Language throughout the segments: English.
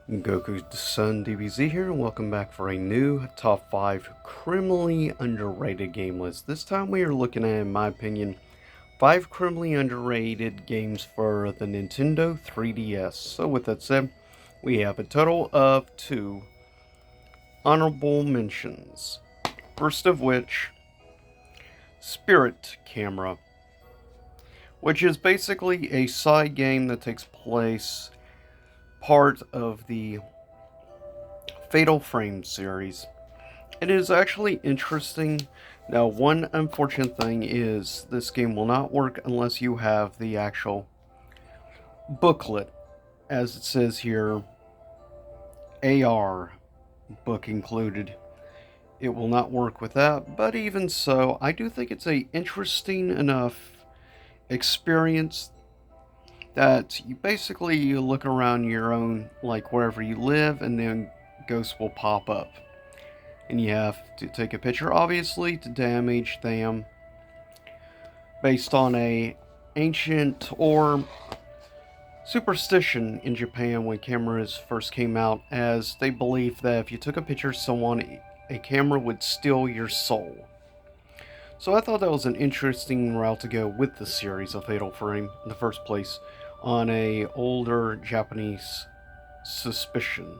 Goku Sun DBZ here, and welcome back for a new top 5 criminally underrated game list. This time we are looking at, in my opinion, 5 criminally underrated games for the Nintendo 3DS. So with that said, we have a total of 2 honorable mentions. First of which, Spirit Camera, which is basically a side game that takes place part of the Fatal Frame series. It is actually interesting. Now, one unfortunate thing is this game will not work unless you have the actual booklet, as it says here, AR book included. It will not work with that, but even so, I do think it's a interesting enough experience that you basically look around your own, like wherever you live, and then ghosts will pop up. And you have to take a picture, obviously, to damage them based on a ancient or superstition in Japan when cameras first came out, as they believed that if you took a picture of someone, a camera would steal your soul. So I thought that was an interesting route to go with the series of Fatal Frame in the first place, on a older Japanese suspicion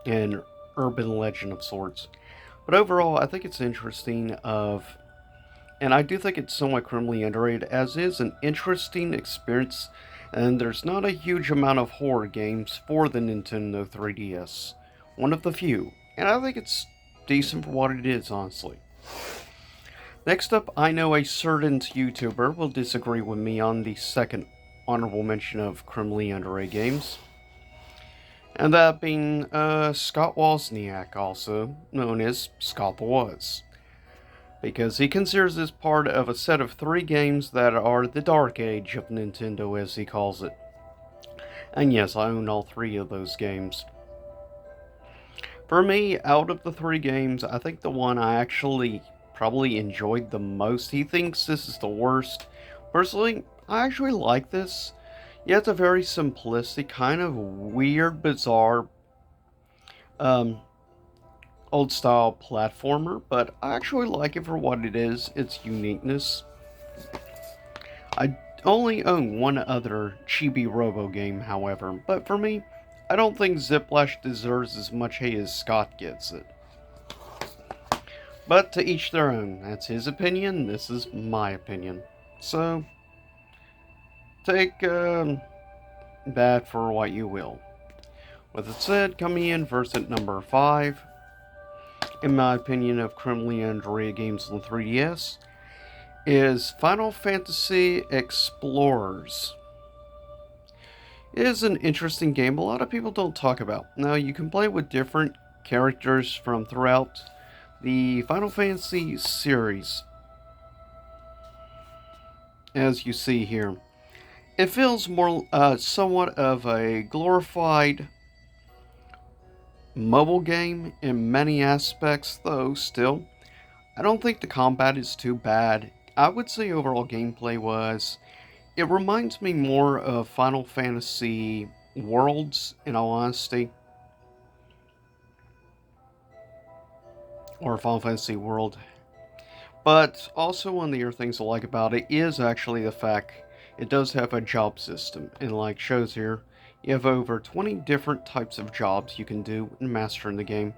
and urban legend of sorts. But overall, I think it's interesting and I do think it's somewhat criminally underrated, as is an interesting experience, and there's not a huge amount of horror games for the Nintendo 3DS. One of the few, and I think it's decent for what it is, honestly. Next up, I know a certain YouTuber will disagree with me on the second honorable mention of criminally underrated games, and that being Scott Wozniak, also known as Scott the Woz, because he considers this part of a set of 3 games that are the dark age of Nintendo, as he calls it. And yes, I own all 3 of those games. For me, out of the 3 games, I think the one I actually probably enjoyed the most, he thinks this is the worst. Personally, I actually like this. Yeah, it's a very simplistic, kind of weird, bizarre, um, old style platformer, but I actually like it for what it is, its uniqueness. I only own one other chibi robo game, however, but for me, I don't think Ziplash deserves as much hate as Scott gets it. But to each their own. That's his opinion, this is my opinion. So, take that for what you will. With it said, coming in first at number 5, in my opinion, of criminally underrated games on the 3DS, is Final Fantasy Explorers. It is an interesting game a lot of people don't talk about. Now, you can play with different characters from throughout the Final Fantasy series, as you see here. It feels more somewhat of a glorified mobile game in many aspects, though still, I don't think the combat is too bad. I would say overall gameplay was, it reminds me more of Final Fantasy Worlds, in all honesty, or Final Fantasy World. But also, one of the other things I like about it is actually the fact it does have a job system, and like shows here, you have over 20 different types of jobs you can do and master in the game.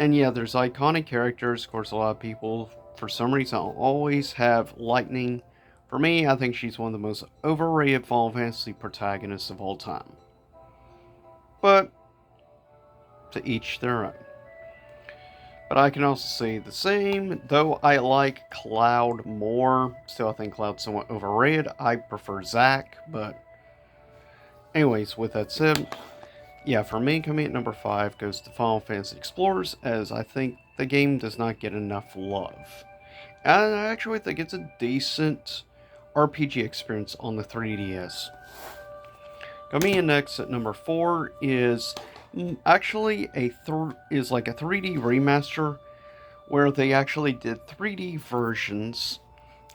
And yeah, there's iconic characters. Of course, a lot of people, for some reason, always have Lightning. For me, I think she's one of the most overrated Final Fantasy protagonists of all time. But, to each their own. But I can also say the same, though I like Cloud more. Still, I think Cloud's somewhat overrated. I prefer Zack, but anyways, with that said, yeah, for me, coming at number 5 goes to Final Fantasy Explorers, as I think the game does not get enough love. And I actually think it's a decent RPG experience on the 3DS. Coming in next at number 4 is actually is like a 3D remaster, where they actually did 3D versions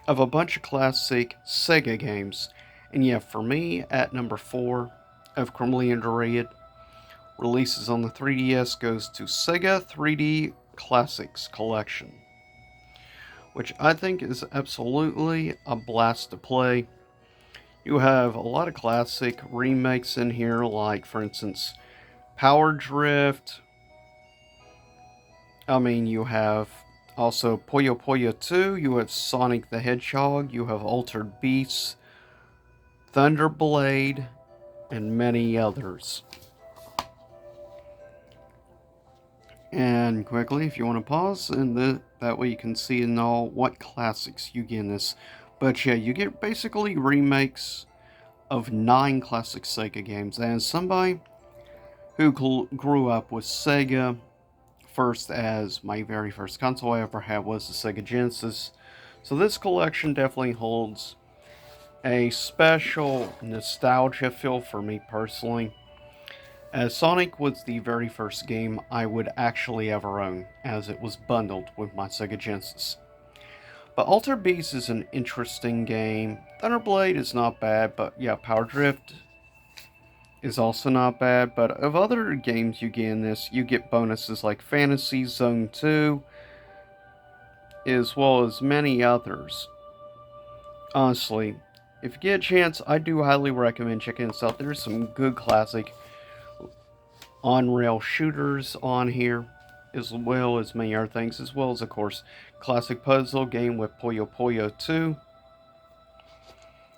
of a bunch of classic Sega games. And yeah, for me, at number 4 of criminally underrated, releases on the 3DS goes to Sega 3D Classics Collection, which I think is absolutely a blast to play. You have a lot of classic remakes in here, like, for instance, Power Drift. You have also Puyo Puyo 2, you have Sonic the Hedgehog, you have Altered Beasts, Thunderblade, and many others. And quickly, if you want to pause, and that way you can see in all what classics you get in this. But yeah, you get basically remakes of 9 classic Sega games. And somebody who grew up with Sega, first, as my very first console I ever had was the Sega Genesis. So this collection definitely holds a special nostalgia feel for me personally, as Sonic was the very first game I would actually ever own, as it was bundled with my Sega Genesis. But Altered Beast is an interesting game. Thunderblade is not bad, but yeah, Power Drift is also not bad. But of other games you get in this, you get bonuses like Fantasy Zone 2, as well as many others. Honestly, if you get a chance, I do highly recommend checking this out. There's some good classic on-rail shooters on here, as well as many other things, as well as, of course, classic puzzle game with Puyo Puyo 2.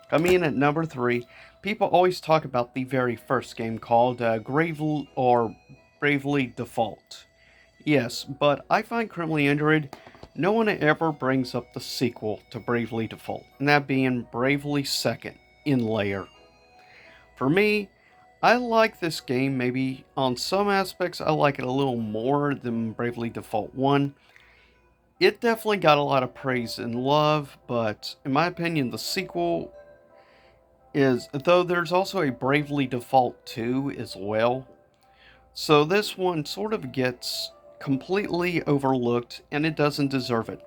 Coming in at number 3, people always talk about the very first game called Bravely Default. Yes, but I find criminally Android, no one ever brings up the sequel to Bravely Default, and that being Bravely Second in Layer. For me, I like this game. Maybe on some aspects I like it a little more than Bravely Default 1. It definitely got a lot of praise and love, but in my opinion the sequel is, though there's also a Bravely Default 2 as well. So this one sort of gets completely overlooked, and it doesn't deserve it.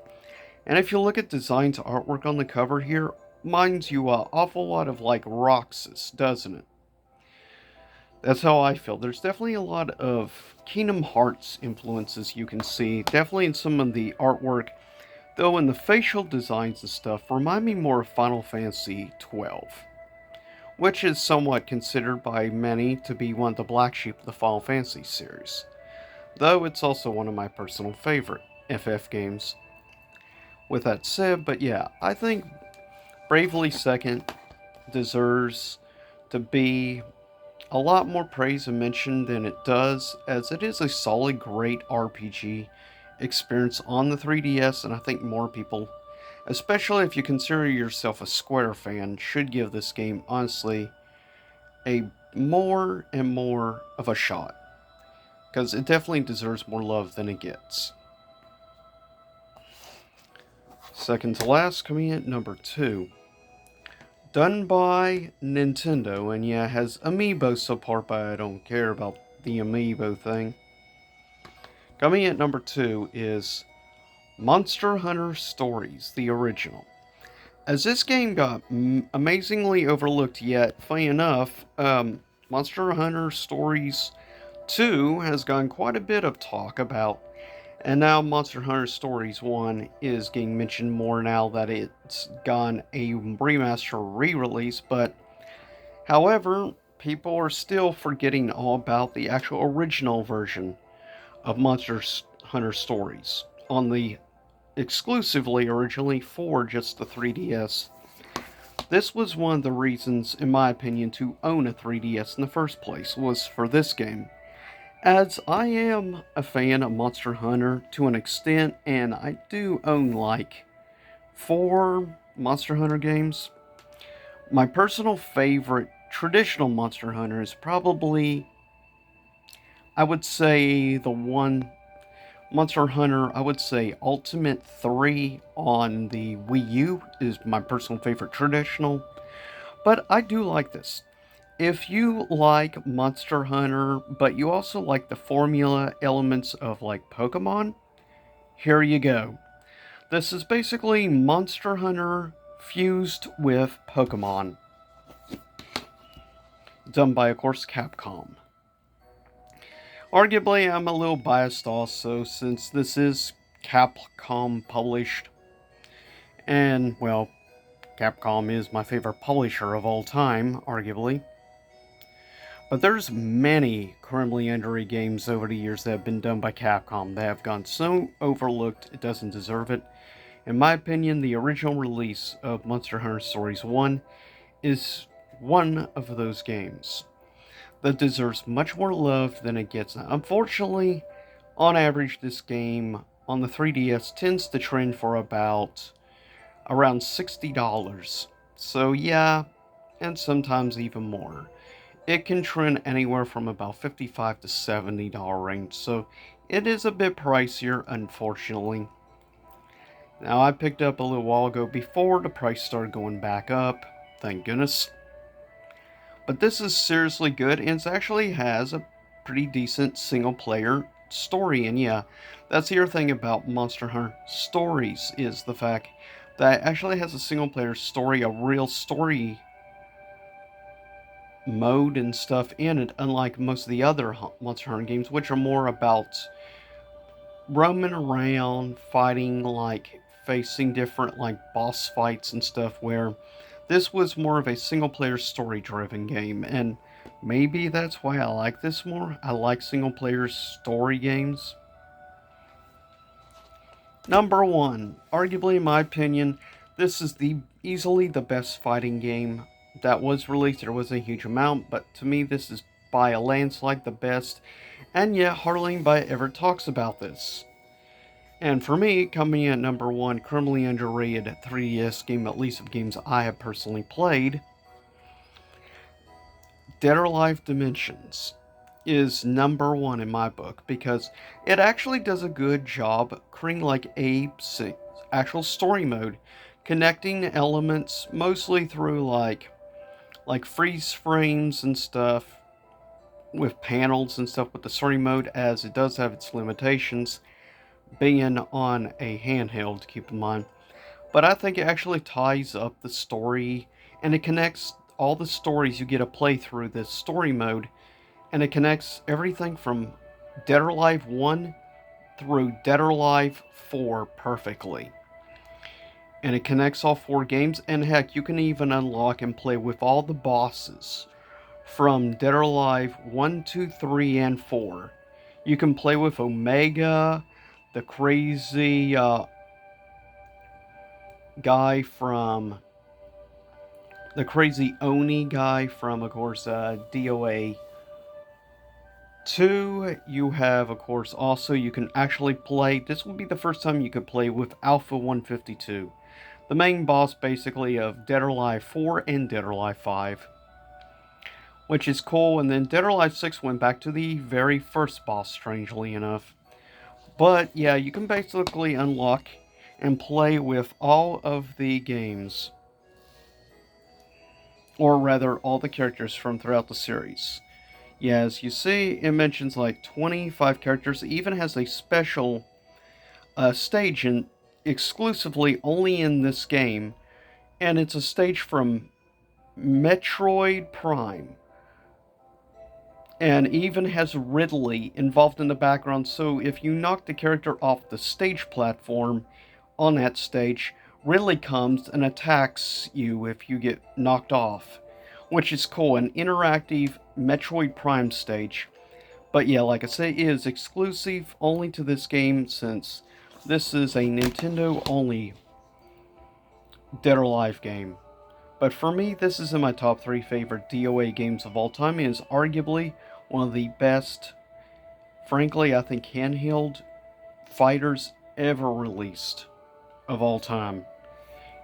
And if you look at Design's artwork on the cover here, minds you an awful lot of like Roxas, doesn't it? That's how I feel. There's definitely a lot of Kingdom Hearts influences you can see, definitely in some of the artwork, though in the facial designs and stuff remind me more of Final Fantasy XII, which is somewhat considered by many to be one of the black sheep of the Final Fantasy series, though it's also one of my personal favorite FF games. With that said, but yeah, I think Bravely Second deserves to be a lot more praise and mention than it does, as it is a solid, great RPG experience on the 3DS, and I think more people, especially if you consider yourself a Square fan, should give this game, honestly, a more and more of a shot, because it definitely deserves more love than it gets. Second to last, coming in at number 2. Done by Nintendo, and yeah, has amiibo support, but I don't care about the amiibo thing. Coming in at number 2 is Monster Hunter Stories, the original. As this game got amazingly overlooked, yet, funny enough, Monster Hunter Stories 2 has gotten quite a bit of talk about, and now Monster Hunter Stories 1 is getting mentioned more now that it's gone a remaster re-release, but however, people are still forgetting all about the actual original version of Monster Hunter Stories on the exclusively originally for just the 3DS. This was one of the reasons, in my opinion, to own a 3DS in the first place, was for this game. As I am a fan of Monster Hunter to an extent, and I do own like 4 Monster Hunter games, my personal favorite traditional Monster Hunter is probably, I would say, the one Monster Hunter, I would say Ultimate 3 on the Wii U is my personal favorite traditional, but I do like this. If you like Monster Hunter, but you also like the formula elements of like Pokemon, here you go. This is basically Monster Hunter fused with Pokemon. Done by, of course, Capcom. Arguably, I'm a little biased also, since this is Capcom published, and, well, Capcom is my favorite publisher of all time, arguably. But there's many criminally underrated games over the years that have been done by Capcom that have gone so overlooked it doesn't deserve it. In my opinion, the original release of Monster Hunter Stories 1 is one of those games that deserves much more love than it gets. Unfortunately, on average, this game on the 3DS tends to trend for about around $60. So yeah, and sometimes even more. It can trend anywhere from about $55 to $70 range, so it is a bit pricier, unfortunately. Now, I picked up a little while ago before the price started going back up, thank goodness. But this is seriously good, and it actually has a pretty decent single player story. And yeah, that's the other thing about Monster Hunter Stories, is the fact that it actually has a single player story, a real story mode and stuff in it, unlike most of the other Monster Hunter games, which are more about roaming around, fighting, like facing different like boss fights and stuff, where this was more of a single player story driven game. And maybe that's why I like this more. I like single player story games. Number one, arguably in my opinion, this is the easily the best fighting game that was released. There wasn't a huge amount, but to me this is by a landslide the best, and yet hardly anybody ever talks about this. And for me, coming in at number one, criminally underrated 3DS game, at least of games I have personally played, Dead or Alive Dimensions is number one in my book, because it actually does a good job creating like a actual story mode, connecting elements mostly through like freeze frames and stuff with panels and stuff with the story mode, as it does have its limitations being on a handheld, to keep in mind. But I think it actually ties up the story, and it connects all the stories you get to play through this story mode, and it connects everything from Dead or Alive 1 through Dead or Alive 4 perfectly. And it connects all four games, and heck, you can even unlock and play with all the bosses from Dead or Alive 1, 2, 3, and 4. You can play with Omega, the crazy guy from the crazy Oni guy from, of course, DOA 2. You have, of course, also you can actually play, this will be the first time you could play with Alpha 152, the main boss basically of Dead or Alive 4 and Dead or Alive 5, which is cool. And then Dead or Alive 6 went back to the very first boss, strangely enough. But yeah, you can basically unlock and play with all of the games, or rather all the characters from throughout the series. Yeah, as you see, it mentions like 25 characters. It even has a special stage exclusively only in this game, and it's a stage from Metroid Prime, and even has Ridley involved in the background. So if you knock the character off the stage platform on that stage, Ridley comes and attacks you if you get knocked off, which is cool. An interactive Metroid Prime stage. But yeah, like I say, it is exclusive only to this game, since this is a Nintendo only Dead or Alive game. But for me, this is in my top 3 favorite DOA games of all time, and is arguably one of the best, frankly, I think, handheld fighters ever released of all time.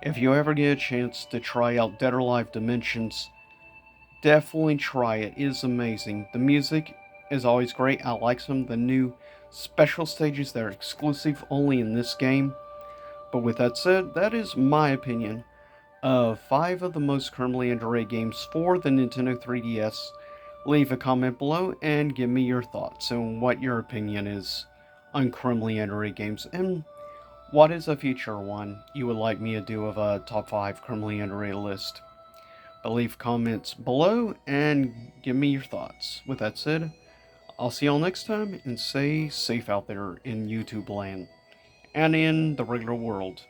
If you ever get a chance to try out Dead or Alive Dimensions, definitely try it. It is amazing. The music is always great. I like some of the new special stages that are exclusive only in this game. But with that said, that is my opinion of 5 of the most criminally underrated games for the Nintendo 3DS. Leave a comment below and give me your thoughts on what your opinion is on criminally underrated games, and what is a future one you would like me to do of a top 5 criminally underrated list. But leave comments below and give me your thoughts. With that said, I'll see y'all next time, and stay safe out there in YouTube land and in the regular world.